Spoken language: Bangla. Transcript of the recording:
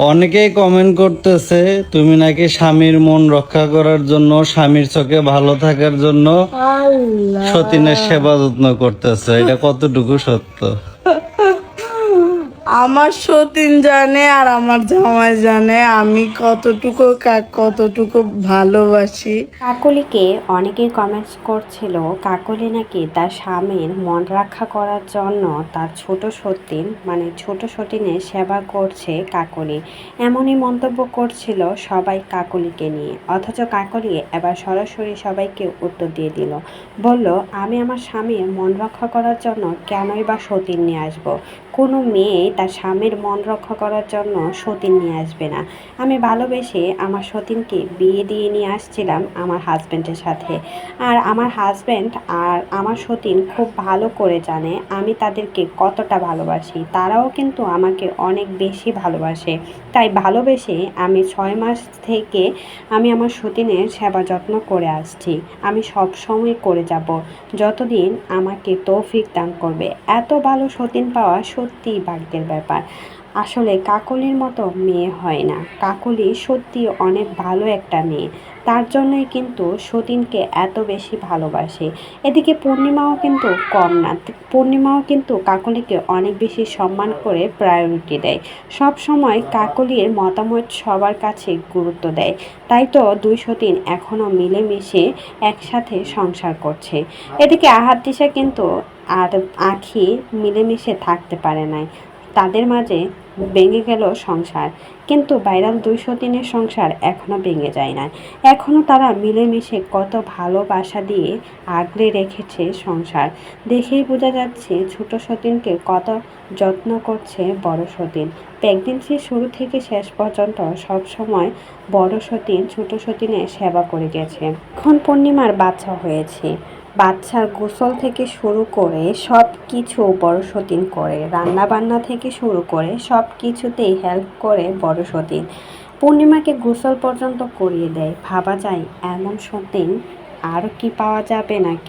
অনেকেই কমেন্ট করতেছে তুমি নাকি স্বামীর মন রক্ষা করার জন্য, স্বামীর চোখে ভালো থাকার জন্য সতীনের সেবা যত্ন করতেছে। এটা কতটুকু সত্য? আমার সতীন জানে আর আমার জামাই জানে আমি কতটুকু কতটুকু ভালোবাসি। কাকলিকে অনেকেই কমেন্টস করছিল কাকলি নাকি তার স্বামীর মন রক্ষা করার জন্য তার ছোট সতীন মানে ছোট সতীনের সেবা করছে কাকলি। এমনই মন্তব্য করছিল সবাই কাকলিকে নিয়ে, অথচ কাকলি এবার সরাসরি সবাইকে উত্তর দিয়ে দিল, বলল আমি আমার স্বামীর মন রক্ষা করার জন্য কেনই বা সতীন নিয়ে আসবো। কোনো মেয়ে তার স্বামীর মন রক্ষা করার জন্য সতীন নিয়ে আসবে না। আমি ভালোবেসে আমার সতীনকে বিয়ে দিয়ে নিয়ে আসছিলাম আমার হাজব্যান্ডের সাথে। আর আমার হাজব্যান্ড আর আমার সতীন খুব ভালো করে জানে আমি তাদেরকে কতটা ভালোবাসি, তারাও কিন্তু আমাকে অনেক বেশি ভালোবাসে। তাই ভালোবেসে আমি 6 মাস থেকে আমি আমার সতীনের সেবা যত্ন করে আসছি। আমি সব সময় করে যাব যতদিন আমাকে তৌফিক দান করবে। এত ভালো সতীন পাওয়া সত্যিই ভাগ্যের ব্যাপার। আসলে কাকলির মতো মেয়ে হয় না। কাকলি সত্যি অনেক ভালো একটা মেয়ে, তার জন্যই কিন্তু সতীনকে এত বেশি ভালোবাসে। এদিকে পূর্ণিমাও কিন্তু কম না, পূর্ণিমাও কিন্তু কাকলিকে অনেক বেশি সম্মান করে প্রায়োরিটি দেয়। সব সময় কাকলির মতামত সবার কাছে গুরুত্ব দেয়। তাই তো দুই সতীন এখনও মিলেমিশে একসাথে সংসার করছে। এদিকে আহাত দিশা কিন্তু আর আখি মিলেমিশে থাকতে পারে নাই, তাদের মাঝে ভেঙে গেল সংসার। কিন্তু ভাইরাল 203-এর সংসার এখনো ভেঙে যায় না, এখনো তারা মিলেমিশে কত ভালোবাসা দিয়ে আগলে রেখেছে সংসার। দেখেই বোঝা যাচ্ছে ছোট সতীনকে কত যত্ন করছে বড় সতীন। প্রেগনেন্সি শুরু থেকে শেষ পর্যন্ত সব সময় বড় সতীন ছোট সতীনের সেবা করে গেছে। এখন পূর্ণিমার বাচ্চা হয়েছে, বাচ্চার গোসল থেকে শুরু করে সব কিছু বড় সতীন করে, রান্না বান্না থেকে শুরু করে সব কিছুতেই হেল্প করে বড় সতীন। পূর্ণিমাকে গোসল পর্যন্ত করিয়ে দেয়। ভাবা যায় এমন সতীন আর কি পাওয়া যাবে নাকি?